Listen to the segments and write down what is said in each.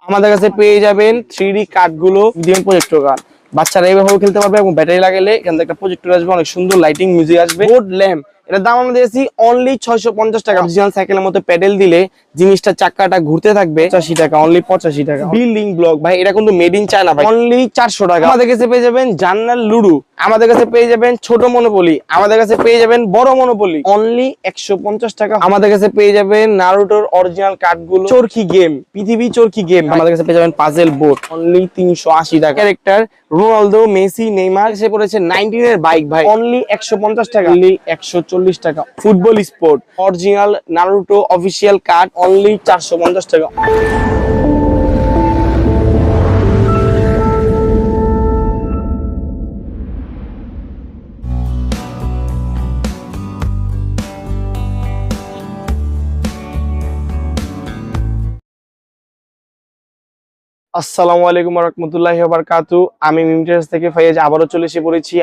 আমাদের কাছে পেয়ে যাবেন 3D কার্ডগুলো, ডিএম প্রজেক্টর কার্ড। বাচ্চারা এইভাবে খেলতে পারবে এবং ব্যাটারি লাগালে এখান থেকে একটা প্রজেক্টর আসবে, অনেক সুন্দর লাইটিং মিউজিক আসবে। বোর্ড ল্যাম্প, এটার দাম আমরা দিয়েছি অনলি 650 টাকা। অরিজিনাল সাইকেলের মতো প্যাডেল দিলে জিনিসটা চাকাটা ঘুরতে থাকবে। 85 টাকা, অনলি 85 টাকা। বিল্ডিং ব্লক ভাই, এটা কিন্তু মেড ইন চায়না ভাই, অনলি 400 টাকা। আমাদের কাছে পেয়ে যাবেন জার্নাল লুডু, আমাদের কাছে পেয়ে যাবেন ছোট মনোপলি, আমাদের কাছে পেয়ে যাবেন বড় মনোপলি, অনলি 150 টাকা। আমাদের কাছে পেয়ে যাবেন নারুটোর অরিজিনাল কার্ডগুলো, চরকি গেম, পৃথিবী চরকি গেম। আমাদের কাছে পেয়ে যাবেন পাজেল বোর্ড, অনলি 380 টাকা। ক্যারেক্টার রোনালদো, মেসি, নেইমার এসে পড়েছে 19 এর বাইক ভাই, অনলি 150 টাকা, অনলি 140 টাকা। Football sport original Naruto official card, only 450 টাকা। আসসালামু আলাইকুম ওয়া রাহমাতুল্লাহি ওয়া বারাকাতুহু। আমি মিমটেস থেকে ফাইয়াজ আবারও চলে এসে পড়েছি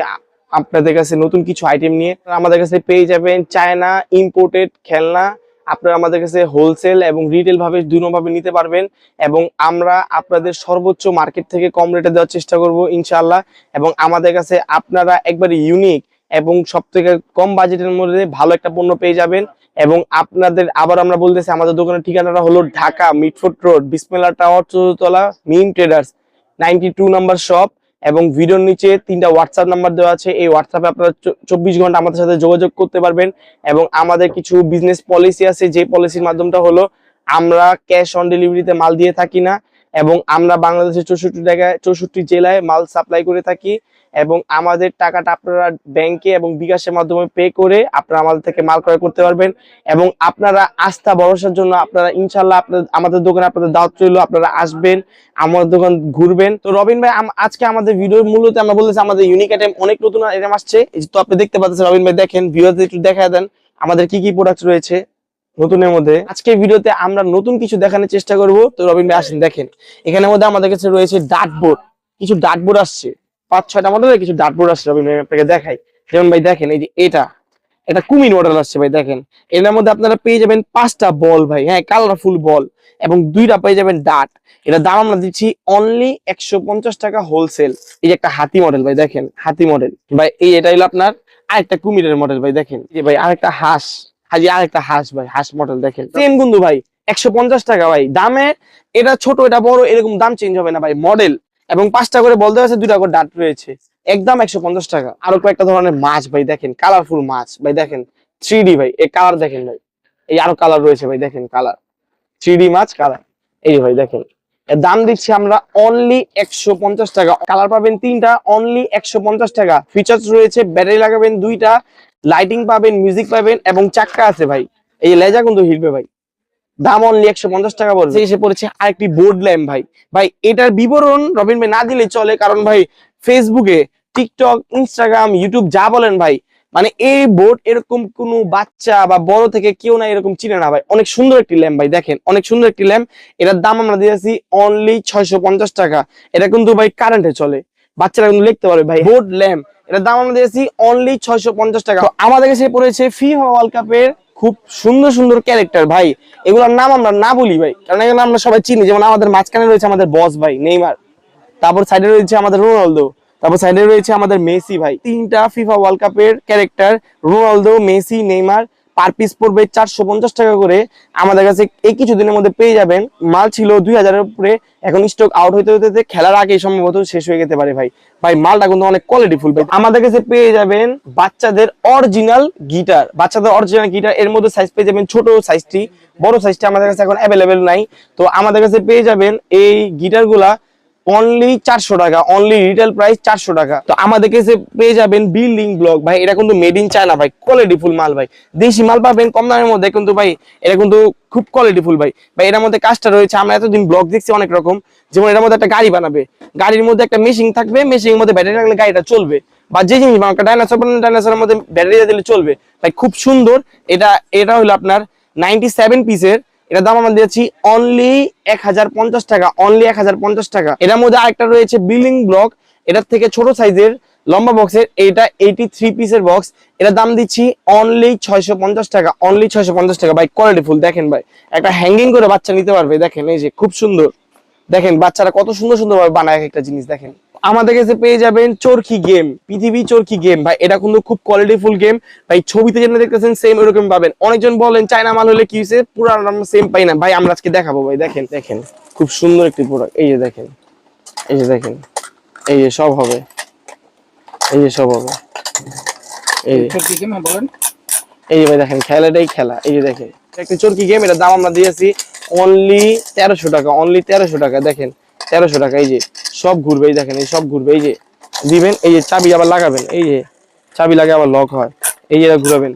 আপনাদের কাছে নতুন কিছু আইটেম নিয়ে। আমাদের কাছে পেয়ে যাবেন চায়না ইম্পোর্টেড খেলনা। আপনারা আমাদের কাছে হোলসেল এবং রিটেল ভাবে দুইভাবে নিতে পারবেন এবং আমরা আপনাদের সর্বোচ্চ মার্কেট থেকে কম রেটে দেওয়ার চেষ্টা করব ইনশাআল্লাহ। এবং আমাদের কাছে আপনারা একবারে ইউনিক এবং সবথেকে কম বাজেটের মধ্যে ভালো একটা পণ্য পেয়ে যাবেন। এবং আপনাদের আবার আমরা বলতেছি, আমাদের দোকানের ঠিকানাটা হলো ঢাকা মিটফোর্ট রোড, বিসমিল্লাহ টাওয়ার, 14তলা, মিম ট্রেডার্স, 92 নাম্বার শপ। এবং ভিডিওর নিচে 3টা হোয়াটসঅ্যাপ নাম্বার দেওয়া আছে, এই হোয়াটসঅ্যাপে আপনারা 24 ঘন্টা আমাদের সাথে যোগাযোগ করতে পারবেন। এবং আমাদের কিছু বিজনেস পলিসি আছে, যে পলিসির মাধ্যমটা হলো আমরা ক্যাশ অন ডেলিভারিতে মাল দিয়ে থাকি না এবং আমরা বাংলাদেশের 64 জেলায় মাল সাপ্লাই করে থাকি। এবং আমাদের টাকাটা আপনারা ব্যাংকে এবং বিকাশের মাধ্যমে পে করে আপনারা আমাদের থেকে মাল ক্রয় করতে পারবেন। এবং আপনারা আস্থা ভরসার জন্য আপনারা ইনশাআল্লাহ আমাদের দোকানে আপনাদের দাওয়াত রইল, আপনারা আসবেন, আমাদের দোকান ঘুরবেন। তো রবিন ভাই, আজকে আমাদের ভিডিওর মূলত আমরা বলতেছি আমাদের ইউনিক আইটেম, অনেক নতুন আইটেম আসছে, তো আপনি দেখতে পাচ্ছেন। রবিন ভাই দেখেন, ভিউয়ারদের একটু দেখা দেন আমাদের কি কি প্রোডাক্ট রয়েছে নতুনের মধ্যে। আজকে ভিডিওতে আমরা নতুন কিছু দেখানোর চেষ্টা করব। তো রবিন ভাই আসেন, দেখেন এখানের মধ্যে আমাদের কাছে রয়েছে ডার্টবোর্ড, কিছু ডার্টবোর্ড আসছে 5-6টা মডেলের কিছু ডার্টবোর্ড আসছে। রবিন ভাই আপনাকে দেখাই, যেমন ভাই দেখেন এই যে এটা কুমিন মডেল আসছে ভাই, দেখেন এর মধ্যে আপনারা পেয়ে যাবেন 5টা বল ভাই, হ্যাঁ কালারফুল বল, এবং 2টা পেয়ে যাবেন ডার্ট। এটা দাম আমরা দিচ্ছি অনলি 150 টাকা হোলসেল। এই যে একটা হাতি মডেল ভাই, দেখেন হাতি মডেল ভাই, এটা হলো আপনার আরেকটা কুমিরের মডেল ভাই, দেখেন এই ভাই আরেকটা হাঁস, আরেকটা হাঁস ভাই, হাঁস মডেল দেখেন সেম কিন্তু ভাই 150 টাকা ভাই দামে। এটা ছোট এটা বড় এরকম দাম চেঞ্জ হবে না ভাই, মডেল এবং 5টা করে বলতে আছে, 2টা করে ডাট রয়েছে, একদম 150 টাকা। আরো কয়েকটা ধরনের মাছ ভাই, দেখেন কালারফুল মাছ ভাই, দেখেন 3D ভাই, এই কালার দেখেন ভাই, এই আরো কালার রয়েছে ভাই, দেখেন কালার 3D মাছ কালার, এই ভাই দেখেন। এর দাম দিচ্ছি আমরা অনলি 150 টাকা। কালার পাবেন 3টা, অনলি 150 টাকা। ফিচার্স রয়েছে, ব্যাটারি লাগাবেন 2টা, লাইটিং পাবেন, মিউজিক পাবেন এবং চাক্কা আছে ভাই, এই লেজা কিন্তু হিলবে ভাই। দাম অনলি 150 টাকা পড়বে। এসে পড়েছে আরেকটি বোর্ড ল্যাম্প ভাই, ভাই এটার বিবরণ রবিন ভাই না দিলে চলে, কারণ ভাই ফেসবুকে, টিকটক, ইনস্টাগ্রাম, ইউটিউব যা বলেন ভাই, মানে এই বোর্ড এরকম কোনো বাচ্চা বা বড় থেকে কেউ না এরকম চিনে না ভাই। অনেক সুন্দর একটি ল্যাম্প ভাই, দেখেন অনেক সুন্দর একটি ল্যাম্প। এটার দাম আমরা দিয়েছি অনলি 650 টাকা। এটা কিন্তু ভাই কারেন্টে চলে, বাচ্চারা কিন্তু লিখতে পারবে ভাই। বোর্ড ল্যাম্প, এটার দাম আমরা দিয়েছি অনলি 650 টাকা। আমাদের কাছে পড়েছে ফিফা ওয়ার্ল্ড কাপের খুব সুন্দর সুন্দর ক্যারেক্টার ভাই, এগুলোর নাম আমরা না বলি ভাই, কারণ এগুলো আমরা সবাই চিনি। যেমন আমাদের মাঝখানে রয়েছে আমাদের বস ভাই নেইমার, তারপর সাইডে রয়েছে আমাদের রোনালদো, তারপর সাইডে রয়েছে আমাদের মেসি ভাই। 3টা ফিফা ওয়ার্ল্ড কাপের character, Ronaldo, Messi, Neymar, per piece পড়বে 450 টাকা করে। আমাদের কাছে এই কিছুদিনের মধ্যে পেয়ে যাবেন। মাল ছিল 2000-এর উপরে, এখন স্টক আউট হইতে হইতে খেলার আগেই সম্ভবত শেষ হয়ে যেতে পারে ভাই। ভাই মালটা কিন্তু অনেক কোয়ালিটিফুল ভাই। আমাদের কাছে পেয়ে যাবেন বাচ্চাদের অরিজিনাল গিটার, এর মধ্যে সাইজ পেয়ে যাবেন ছোট সাইজটি, বড় সাইজটি আমাদের কাছে এখন অ্যাভেলেবেল নাই। তো আমাদের কাছে পেয়ে যাবেন এই গিটার গুলা অনলি 400 টাকা, অনলি রিটেল প্রাইস 400 টাকা। তো আমাদের কাছে পেয়ে যাবেন বিল্ডিং ব্লক ভাই, এটা কিন্তু মেড ইন চায়না ভাই, কোয়ালিটিফুল মাল ভাই, দেশি মাল পাবেন কম দামের মধ্যে, কিন্তু ভাই এটা কিন্তু খুব কোয়ালিটিফুল ভাই। ভাই এর মধ্যে কাজটা রয়েছে, আমরা এতদিন ব্লক দেখছি অনেক রকম, যেমন এর মধ্যে একটা গাড়ি বানাবে, গাড়ির মধ্যে একটা মেশিন থাকবে, মেশিনের মধ্যে ব্যাটারি লাগলে গাড়িটা চলবে, বা যে জিনিস ডাইনোসরের মধ্যে ব্যাটারি দিলে চলবে ভাই, খুব সুন্দর। এটা হলো আপনার 97 পিসের। এটার দাম আমরা দিয়েছি অনলি 1050 টাকা, অনলি 1050 টাকা। এটার মধ্যে আরেকটা রয়েছে বিল্ডিং ব্লক, এটার থেকে ছোট সাইজের লম্বা বক্সের, এটা 83 পিসের বক্স। এটার দাম দিচ্ছি অনলি 650 টাকা, অনলি 650 টাকা ভাই, কোয়ালিটিফুল। দেখেন ভাই একটা হ্যাঙ্গিং করে বাচ্চা নিতে পারবে, দেখেন এই যে খুব সুন্দর দেখেন বাচ্চারা কত সুন্দর সুন্দর ভাবে বানায় একটা জিনিস। দেখেন আমাদের কাছে পেয়ে যাবেন চরকি গেম, পৃথিবী চরকি গেম ভাই। এটা কিন্তু খুব কোয়ালিটিফুল গেম ভাই। ছবিতে যেটা দেখতেছেন সেম এরকম পাবেন। অনেকজন বলেন চায়না মাল হলে কি হয়েছে, পুরো সেম পাই না ভাই। আমরা আজকে দেখাবো ভাই। দেখেন দেখেন খুব সুন্দর একটি প্রোডাক্ট। এই যে দেখেন, এই যে দেখেন, এই যে সব হবে, এই যে সব হবে, এই বলেন, এই যে ভাই দেখেন খেলাটাই খেলা। এই যে দেখেন একটা চরকি গেম, এটার দাম আমরা দিয়েছি অনলি 1300 টাকা, অনলি 1300 টাকা। দেখেন 1300 টাকা। এই যে সব ঘুরবে, এই দেখেন এই সব ঘুরবে। এই যে দিবেন, এই যে চাবি আবার লাগাবেন, এই যে চাবি লাগে আবার লক হয়। এই যে ঘুরাবেন,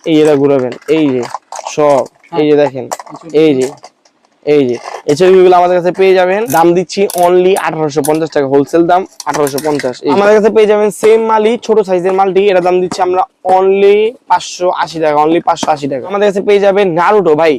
এই যে ঘুরাবেন, এই যে সব, এই যে দেখেন, এই যে এই যে এই ছবিগুলো আমাদের কাছে পেয়ে যাবেন। দাম দিচ্ছি অনলি 1850 টাকা, হোলসেল দাম 1850। আমাদের কাছে পেয়ে যাবেন সেম মালই, ছোট সাইজের মালটি, এটা দাম দিচ্ছি আমরা অনলি 580 টাকা, অনলি 580 টাকা। আমাদের কাছে পেয়ে যাবেন নারুটো ভাই।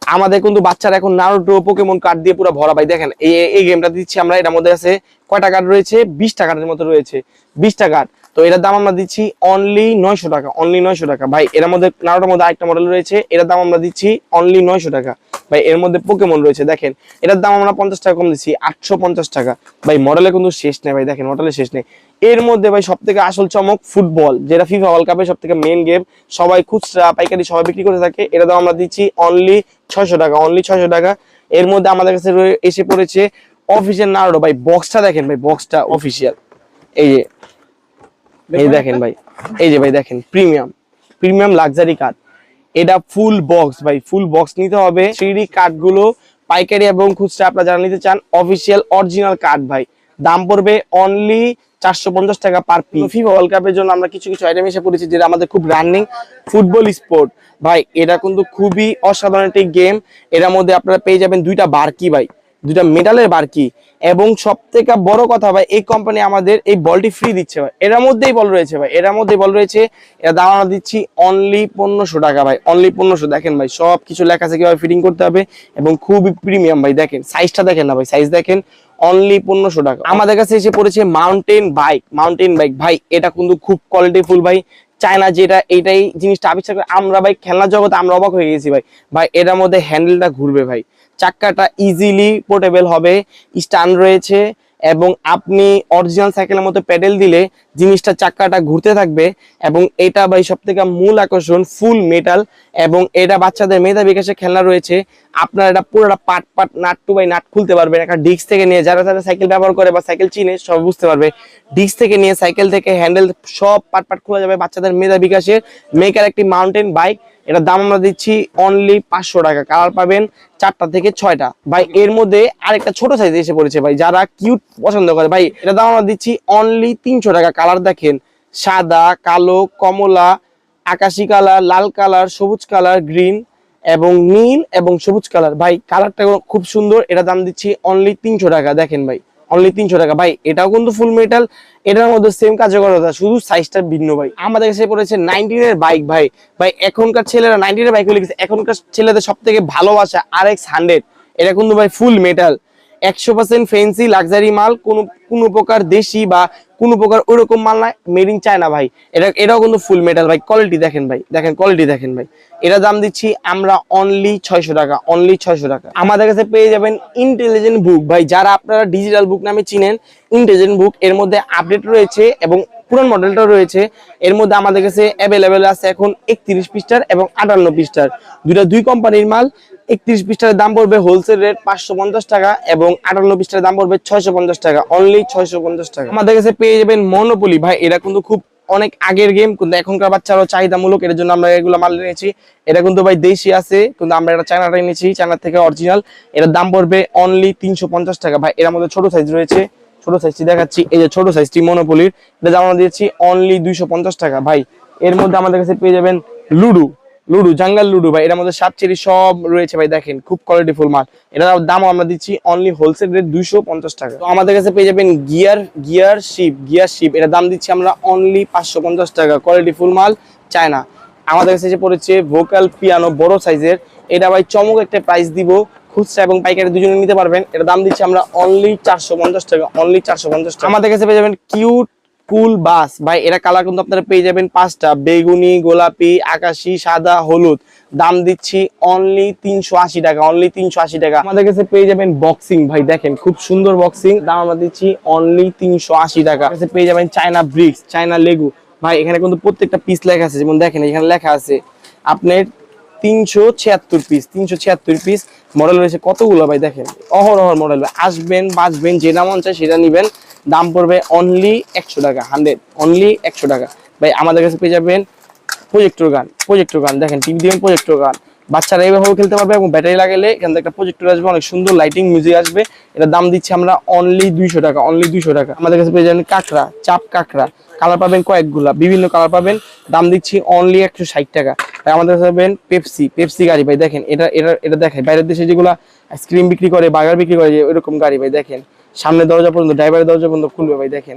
আমাদের কিন্তু বাচ্চারা এখন নারুটো পোকেমন কার্ড দিয়ে পুরো ভরা ভাই। দেখেন এই গেমটা দিচ্ছি আমরা, এটার মধ্যে আছে কয়টা কার্ড রয়েছে, 20টা কার্ডের মতো রয়েছে, 20টা কার্ড। তো এটার দাম আমরা দিচ্ছি অনলি 900 টাকা, অনলি 900 টাকা ভাই। এর মধ্যে নারুটোর মধ্যে আরেকটা মডেল রয়েছে, এটার দাম আমরা দিচ্ছি অনলি 900 টাকা ভাই। এর মধ্যে পোকেমন রয়েছে, দেখেন এটার দাম আমরা 50 টাকা কম দিচ্ছি, 850 টাকা ভাই। মডেলে কিন্তু শেষ নেই ভাই, দেখেন মডেলে শেষ নেই। এর মধ্যে ভাই সব থেকে আসল চমক ফুটবল, যেটা ফিফা ওয়ার্ল্ড কাপের সব থেকে মেইন গেম, সবাই খুচরা পাইকারি সবাই বিক্রি করে থাকে। এটা দাম আমরা দিচ্ছি অনলি 600 টাকা, অনলি 600 টাকা। এর মধ্যে আমাদের কাছে এসে পড়েছে অফিসিয়াল নারুটো ভাই। বক্সটা দেখেন ভাই, বক্সটা অফিসিয়াল। এই যে এই দেখেন ভাই, এই যে ভাই দেখেন প্রিমিয়াম, প্রিমিয়াম লাক্সারি কার্ড। এটা ফুল বক্স ভাই, ফুল বক্স নিতে হবে। 3D কার্ড গুলো পাইকারি এবং খুচরা আপনারা যারা নিতে চান, অফিসিয়াল অরিজিনাল কার্ড ভাই। দাম পড়বে অনলি 450 টাকা পার পিস। ফিফা ওয়ার্ল্ড কাপের জন্য আমরা কিছু কিছু আইটেম এসে পড়েছি, যেটা আমাদের খুব রানিং ফুটবল স্পোর্ট ভাই। এটা কিন্তু খুবই অসাধারণ একটি গেম। এটার মধ্যে আপনারা পেয়ে যাবেন 2টা বারকি ভাই, 2টা মেটালের বারকি। এবং সব থেকে বড় কথা ভাই, এই কোম্পানি আমাদের এই বলটি ফ্রি দিচ্ছে ভাই। এর মধ্যেই বল রয়েছে ভাই, এর মধ্যেই বল রয়েছে। এর দাম আমরা দিচ্ছি অনলি 1500 টাকা ভাই, অনলি 1500। দেখেন ভাই সব কিছু লেখা আছে কিভাবে ফিটিং করতে হবে, এবং খুবই প্রিমিয়াম ভাই। দেখেন সাইজটা দেখেন না ভাই, সাইজ দেখেন, অনলি 1500 টাকা। আমাদের কাছে এসে পড়েছে মাউন্টেন বাইক, মাউন্টেন বাইক ভাই। এটা কিন্তু খুব কোয়ালিটিফুল ভাই। চায়না যেটা এইটাই জিনিসটা আবিষ্কার করে, আমরা ভাই খেলনা জগতে আমরা অবাক হয়ে গেছি ভাই। ভাই এটার মধ্যে হ্যান্ডেলটা ঘুরবে ভাই, চাক্কাটা ইজিলি পোর্টেবল হবে, স্ট্যান্ড রয়েছে, এবং আপনি অরিজিনাল সাইকেলের মতো প্যাডেল দিলে জিনিসটা চাক্কাটা ঘুরতে থাকবে। এবং এটা ভাই সব থেকে মূল আকর্ষণ, ফুল মেটাল। এবং এটা বাচ্চাদের মেধা বিকাশে খেলনা রয়েছে। আপনার এটা পুরোটা পাট পাট নাট টু বাই নাট খুলতে পারবেন একটা ডিস্ক থেকে নিয়ে। যারা যারা সাইকেল ব্যবহার করে বা সাইকেল চিনে সব বুঝতে পারবে। ডিস্ক থেকে নিয়ে সাইকেল থেকে হ্যান্ডেল সব পাট পাট খোলা যাবে। বাচ্চাদের মেধা বিকাশের মেকার একটি মাউন্টেন বাইক। এটার দাম আমরা দিচ্ছি অনলি 500 টাকা। কালার পাবেন 4টা থেকে 6টা ভাই। এর মধ্যে আরেকটা ছোট সাইজ এসে পড়েছে ভাই, যারা কিউট পছন্দ করে ভাই। এটার দাম আমরা দিচ্ছি অনলি 300 টাকা। কালার দেখেন সাদা, কালো, কমলা, আকাশি কালার, লাল কালার, সবুজ কালার, গ্রিন এবং নীল এবং সবুজ কালার ভাই। কালারটা খুব সুন্দর। এটা দাম দিচ্ছি অনলি 300 টাকা। দেখেন ভাই অনলি 300 টাকা ভাই। এটাও কিন্তু ফুল মেটাল, এটার মধ্যে সেম কার্যকরতা, শুধু সাইজটা ভিন্ন ভাই। আমাদের কাছে পড়েছে 19 এর বাইক ভাই। ভাই এখনকার ছেলেরা 19 এর বাইক হয়ে গেছে। এখনকার ছেলেদের সব থেকে ভালোবাসা RX 100। এটা কিন্তু ভাই ফুল মেটাল, 100% ফেন্সি লাক্সারি মাল। কোনো প্রকার দেশি বা কোনো প্রকার ওইরকম মাল না, মেড ইন চায়না ভাই। এটাও কিন্তু ফুল মেটাল ভাই। কোয়ালিটি দেখেন ভাই, দেখেন কোয়ালিটি দেখেন ভাই। এটা দাম দিচ্ছি আমরা অনলি 600 টাকা, অনলি 600 টাকা। আমাদের কাছে পেয়ে যাবেন ইন্টেলিজেন্ট বুক ভাই। যারা আপনারা ডিজিটাল বুক নামে চিনেন, ইন্টেলিজেন্ট বুক এর মধ্যে আপডেট রয়েছে এবং পুরান মডেলটাও রয়েছে। এর মধ্যে আমাদের কাছে অ্যাভেলেবেল আছে এখন 31 পৃষ্ঠার এবং 58 পৃষ্ঠার, দুই কোম্পানির মাল। 31 পৃষ্ঠার দাম পড়বে হোলসেল রেট 550 টাকা এবং 58 পৃষ্ঠার দাম পড়বে 650 টাকা, অনলি 650 টাকা। আমাদের কাছে পেয়ে যাবেন মনোপলি ভাই। এটা কিন্তু খুব অনেক আগের গেম, কিন্তু এখনকার বাচ্চারাও চাহিদামূলক, এর জন্য আমরা এগুলো মাল নিয়েছি। এটা কিন্তু ভাই দেশি আছে, কিন্তু আমরা এটা চায়নাটা নিয়েছি, চায়না থেকে অরিজিনাল। এটার দাম পড়বে অনলি 350 টাকা ভাই। এর মধ্যে ছোট সাইজ রয়েছে, ছোট সাইজটি দেখাচ্ছি। এই যে ছোট সাইজটি মনোপলির, এটা দাম আমরা দিয়েছি অনলি 250 টাকা ভাই। এর মধ্যে আমাদের কাছে পেয়ে যাবেন লুডু, লুডু জাঙ্গাল লুডু ভাই। এর মধ্যে সাপ চেরি সব রয়েছে ভাই। দেখেন খুব কোয়ালিটিফুল মাল। এটার দাম আমরা দিচ্ছি অনলি হোলসেল রেট 250 টাকা। তো আমাদের কাছে পেয়ে যাবেন গিয়ার শিপ। এটার দাম দিচ্ছি আমরা অনলি 550 টাকা। কোয়ালিটিফুল মাল, চায়না। আমাদের কাছে এসে পড়েছে ভোকাল পিয়ানো বড় সাইজের। এটা ভাই চমক একটা প্রাইস দিব, খুচরা এবং পাইকারি দুজনে নিতে পারবেন। এটার দাম দিচ্ছি আমরা অনলি 450 টাকা, অনলি 450 টাকা। আমাদের কাছে পেয়ে যাবেন কিউট স্কুল বাস ভাই, এরা কালার কিন্তু আপনারা পেয়ে যাবেন 5টা, বেগুনি, গোলাপি, আকাশি, সাদা, হলুদ। দাম দিচ্ছি অনলি 380 টাকা, অনলি 380 টাকা। আমাদের কাছে পেয়ে যাবেন বক্সিং ভাই, দেখেন খুব সুন্দর বক্সিং, দাম আমরা দিচ্ছি অনলি 380 টাকা। কাছে পেয়ে যাবেন চায়না ব্রিক্স, চায়না লেগু ভাই, এখানে কিন্তু প্রত্যেকটা পিস লেখা আছে, যেমন দেখেন এখানে লেখা আছে আপনার 376 পিস, 376 পিস মডেল রয়েছে কতগুলো ভাই, দেখেন অহরহ মডেল। আসবেন বাঁচবেন, যেটা মন চায় সেটা নিবেন, দাম পড়বে অনলি 100 টাকা, 100 অনলি 100 টাকা ভাই। আমাদের কাছে পেয়ে যাবেন প্রজেক্টর গান, প্রজেক্টর গান দেখেন, টিভি দিবেন প্রজেক্টর গান, বাচ্চারা এইভাবে খেলতে পারবে এবং ব্যাটারি লাগালে এখান থেকে একটা প্রজেক্টর আসবে, অনেক সুন্দর লাইটিং মিউজিক আসবে। এটার দাম দিচ্ছি আমরা অনলি 200 টাকা, অনলি 200 টাকা। আমাদের কাছে পেয়ে যাবেন কাঁকড়া, চাপ কাঁকড়া, কালার পাবেন কয়েকগুলা, বিভিন্ন কালার পাবেন, দাম দিচ্ছি অনলি 160 টাকা ভাই। আমাদের কাছে পাবেন পেপসি, পেপসি গাড়ি ভাই, দেখেন এটা এটা এটা দেখেন বাইরের দেশে যেগুলো আইসক্রিম বিক্রি করে, বার্গার বিক্রি করে, ওইরকম গাড়ি ভাই, দেখেন সামনে দরজা পর্যন্ত, ড্রাইভারের দরজা পর্যন্ত খুলবে ভাই, দেখেন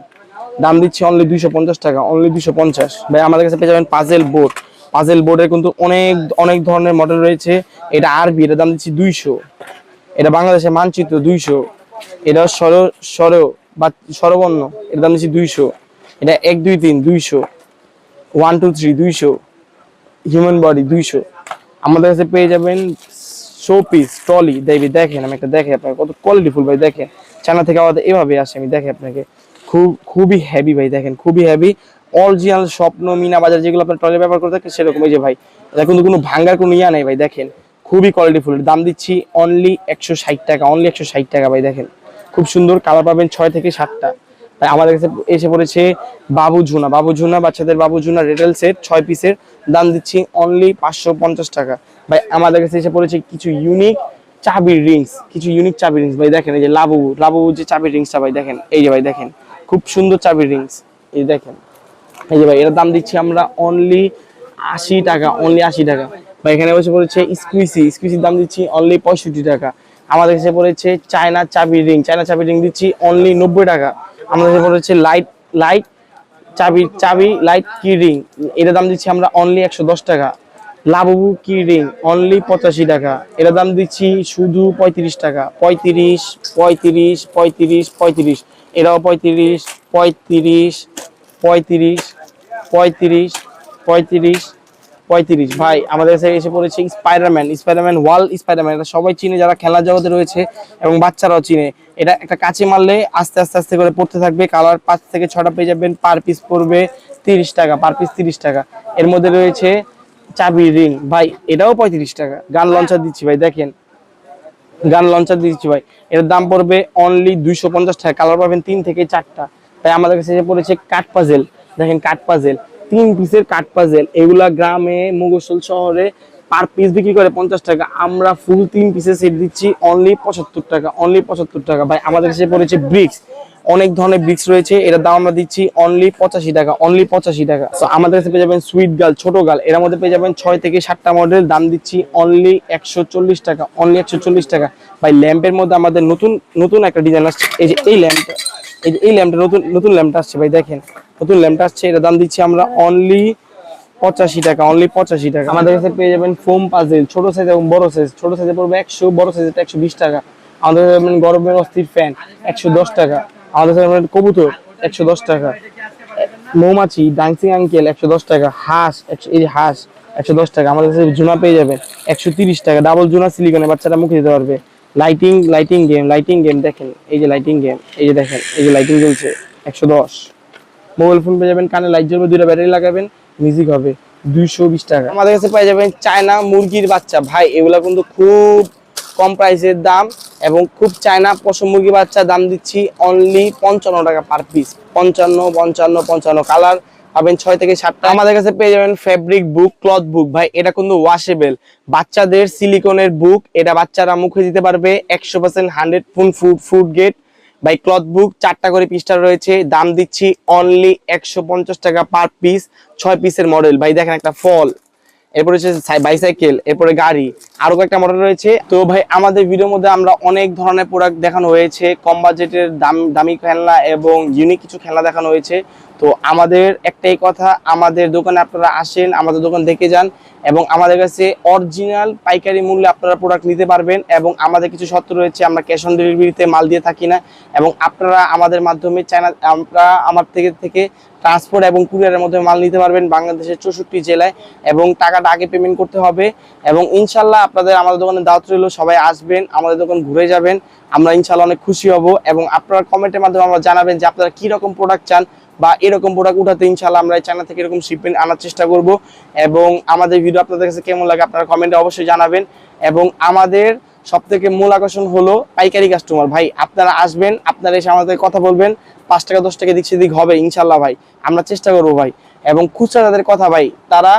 দাম দিচ্ছি অনলি 250 টাকা, অনলি 250 ভাই। আমাদের কাছে পেয়ে যাবেন পাজেল বোর্ড, পাজেল বোর্ডের কিন্তু অনেক অনেক ধরনের মডেল রয়েছে। এটা আরবি, এটা দাম দিচ্ছি 200। এটা বাংলাদেশের মানচিত্র 200। এটা বা স্বরবর্ণ, এর দাম দিচ্ছি 200। এটা 1 2 3 200, 1 2 3 200, হিউম্যান বডি 200। আমাদের কাছে পেয়ে যাবেন শো পিস ট্রলি, দেখেন আমি একটা দেখে আপনাকে কত কোয়ালিটিফুল ভাই, দেখেন চায়না থেকে আমাদের এভাবে আসে, আমি দেখে আপনাকে খুবই হেভি ভাই, দেখেন খুবই হেভি, অরিজিনাল স্বপ্ন মিনা বাজার যেগুলো আপনার ট্রলি ব্যবহার করে থাকেন সেরকম। এই যে ভাই, এটা কিন্তু কোনো ভাঙ্গার কোনো ইয়া নেই ভাই, দেখেন খুবই কোয়ালিটিফুল। দাম দিচ্ছি অনলি 160 টাকা, অনলি 160 টাকা ভাই, দেখেন খুব সুন্দর কালার পাবেন 6 থেকে 7টা ভাই। আমাদের কাছে এসে পড়েছে বাবু ঝুনা, বাবু ঝুনা বাচ্চাদের বাবু ঝুনা রেটেল সেট 6 পিসের, দাম দিচ্ছি অনলি 550 টাকা ভাই। আমাদের কাছে এসে পড়েছে কিছু ইউনিক চাবির রিংস, কিছু ইউনিক চাবির রিংস ভাই, দেখেন এই যে লাবু লাবু যে চাবির রিংসটা ভাই, দেখেন এই যে ভাই, দেখেন খুব সুন্দর চাবির রিংস, এই দেখেন এই যে ভাই, এর দাম দিচ্ছি আমরা অনলি 80 টাকা, অনলি 80 টাকা ভাই। এখানে বসে পড়েছে স্কুইসি, স্কুইসির দাম দিচ্ছি অনলি 65 টাকা। আমাদের কাছে পড়েছে চায়না চাবির রিং, চায়না চাবির রিং দিচ্ছি অনলি 90 টাকা। আমাদের কাছে পড়েছে লাইট লাইট চাবি লাইট কি রিং, এটার দাম দিচ্ছি আমরা অনলি 110 টাকা। লাবুবু কি রিং অনলি 85 টাকা, এটার দাম দিচ্ছি শুধু 35 টাকা। 35 35 35 35, এটাও 35 35 35 35 35 35 ভাই। আমাদের কাছে এসে পড়েছে স্পাইডারম্যান, স্পাইডারম্যান ওয়াল স্পাইডারম্যান, এটা সবাই চিনে যারা খেলা জগতে রয়েছে এবং বাচ্চারাও চিনে। এটা একটা কাছে মারলে আস্তে আস্তে আস্তে করে পড়তে থাকবে, কালার 5 থেকে 6টা পেয়ে যাবেন, পার পিস পড়বে 30 টাকা, পার পিস 30 টাকা। এর মধ্যে রয়েছে চাবি রিং ভাই, এটাও 35 টাকা। গান লঞ্চার দিচ্ছি ভাই, দেখেন গান লঞ্চার দিচ্ছি ভাই, এর দাম পড়বে অনলি 250 টাকা, কালার পাবেন 3 থেকে 4টা। তাই আমাদের কাছে এসে পড়েছে কাঠ পাজেল, দেখেন কাঠ পাজেল 3 পিসের কাঠ পাজেল, এগুলা গ্রামে মুগসল শহরে পার পিস বিক্রি করে 50 টাকা, আমরা ফুল 3 পিসের সেট দিচ্ছি অনলি 75 টাকা, অনলি 75 টাকা ভাই। আমাদের কাছে পড়েছে ব্রিক্স, অনেক ধরনের ব্রিক্স রয়েছে, এটার দাম আমরা দিচ্ছি অনলি 85 টাকা, অনলি 85 টাকা। তো আমাদের কাছে পেয়ে যাবেন সুইট গার্ল, ছোট গার্ল, এর মধ্যে পেয়ে যাবেন 6 থেকে 7টা মডেল, দাম দিচ্ছি অনলি 140 টাকা, অনলি 140 টাকা ভাই। ল্যাম্পের মধ্যে আমাদের নতুন নতুন একটা ডিজাইন আসছে, এই যে এই ল্যাম্পটা, এই যে এই ল্যাম্পটা নতুন নতুন ল্যাম্পটা আসছে ভাই, দেখেন নতুন ল্যাম্পটা আসছে, এটার দাম দিচ্ছি আমরা অনলি 85 টাকা, অনলি 85 টাকা। আমাদের কাছে পেয়ে যাবেন ফোম পাজেল, ছোট সাইজ এবং বড় সাইজ, ছোট সাইজে পড়বে 100, বড় সাইজে 120 টাকা। আমাদের কাছে পাবেন গরমের অস্থির ফ্যান 110 টাকা। আমাদের কাছে পাবেন কবুতর 110 টাকা, মৌমাছি ডান্সিং আঙ্কেল 110 টাকা, হাঁস এই যে হাঁস 110 টাকা। আমাদের কাছে জুনা পেয়ে যাবেন 130 টাকা, ডাবল জুনা সিলিকনে, বাচ্চারা মুখে দিতে পারবে। Lighting lighting game, lighting game দেখেন এই যে লাইটিং গেম, এই যে দেখেন এই যে লাইটিং জ্বলছে 110। মোবাইল ফোন পেয়ে যাবেন, কানে লাইট জ্বলবে, 2টা ব্যাটারি লাগাবেন, মিউজিক হবে 220 টাকা। আমাদের কাছে পেয়ে যাবেন চায়না মুরগির বাচ্চা ভাই, এগুলা কিন্তু খুব কম প্রাইসের দাম এবং খুব চায়না পশম মুরগি বাচ্চা, দাম দিচ্ছি অনলি 55 টাকা পার পিস, 55 55 55, কালার পাবেন 6 থেকে 7টা। আমাদের কাছে পেয়ে যাবেন ফেব্রিক বুক, ক্লথ বুক ভাই, এটা কিন্তু ওয়াশেবল, বাচ্চাদের সিলিকনের বুক, এটা বাচ্চারা মুখে দিতে পারবে 100% 100 ফুড গেট ভাই। ক্লথ বুক 4টা করে পৃষ্ঠা রয়েছে, দাম দিচ্ছি অনলি 150 টাকা পার পিস, 6 পিসের মডেল ভাই। দেখেন একটা ফল, এরপরে হচ্ছে বাইসাইকেল, এরপরে গাড়ি, আরো কয়েকটা মডেল রয়েছে। তো ভাই আমাদের ভিডিওর মধ্যে আমরা অনেক ধরনের প্রোডাক্ট দেখানো হয়েছে, কম বাজেটের দামি খেলনা এবং ইউনিক কিছু খেলনা দেখানো হয়েছে। তো তো আমাদের একটাই কথা, আমাদের দোকানে আপনারা আসেন, আমাদের দোকান দেখে যান এবং আমাদের কাছে অরিজিনাল পাইকারি মূল্যে আপনারা প্রোডাক্ট নিতে পারবেন। এবং আমাদের কিছু শর্ত রয়েছে, আমরা ক্যাশ অন ডেলিভারিতে মাল দিয়ে থাকি না এবং আপনারা আমাদের মাধ্যমে চায়না, আমরা আমার থেকে ট্রান্সপোর্ট এবং কুরিয়ারের মধ্যে মাল নিতে পারবেন বাংলাদেশের 64 জেলায় এবং টাকাটা আগে পেমেন্ট করতে হবে। এবং ইনশাল্লাহ আপনাদের আমাদের দোকানে দাওয়াত রইল, সবাই আসবেন, আমাদের দোকান ঘুরে যাবেন, আমরা ইনশাল্লাহ অনেক খুশি হব। এবং আপনারা কমেন্টের মাধ্যমে আমরা জানাবেন যে আপনারা কি রকম প্রোডাক্ট চান বা এরকম প্রোডাক্ট উঠাতে ইনশাল্লাহ আমরা চায়না থেকে এরকম শিপমেন্ট আনার চেষ্টা করব। এবং আমাদের ভিডিও আপনাদের কাছে কেমন লাগে আপনারা কমেন্টে অবশ্যই জানাবেন। এবং আমাদের সব থেকে মূল আকর্ষণ হলো পাইকারি কাস্টমার ভাই, আপনারা আসবেন, আপনারা এসে আমাদের কথা বলবেন, 5 টাকা 10 টাকা দিক সেদিক হবে ইনশাল্লাহ ভাই, আমরা চেষ্টা করবো ভাই। এবং খুচরা তাদের কথা ভাই, তারা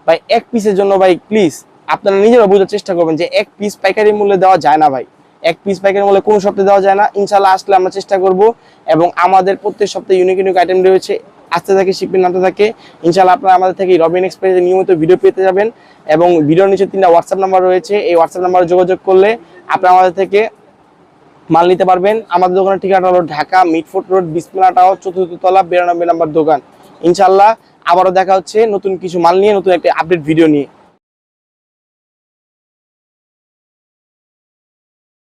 ভাই এক পিসের জন্য ভাই প্লিজ আপনারা নিজেরা বোঝার চেষ্টা করবেন যে এক পিস পাইকারি মূল্যে দেওয়া যায় না ভাই, এক পিস পাইকারি মূল্যে কোনো সপ্তাহে দেওয়া যায় না। ইনশাল্লাহ আসলে আমরা চেষ্টা করব। এবং আমাদের প্রত্যেক সপ্তাহে ইউনিক ইউনিক আইটেম রয়েছে, আসতে থাকে শিপমেন্ট আনতে থাকে। ইনশাল্লাহ আপনারা আমাদের থেকে রবিন এক্সপ্রেসে নিয়মিত ভিডিও পেতে যাবেন। এবং ভিডিওর নিচে 3টা হোয়াটসঅ্যাপ নাম্বার রয়েছে, এই হোয়াটসঅ্যাপ নাম্বারে যোগাযোগ করলে আপনারা আমাদের থেকে মাল নিতে পারবেন। আমাদের দোকানের ঠিকানা হলো ঢাকা মিটফোর্ট রোড, বিসমিল্লাহ টাওয়ার, 4র্থ তলা, 92 নম্বর দোকান। ইনশাল্লাহ আবারও দেখা হচ্ছে নতুন কিছু মাল নিয়ে, নতুন একটা আপডেট ভিডিও নিয়ে।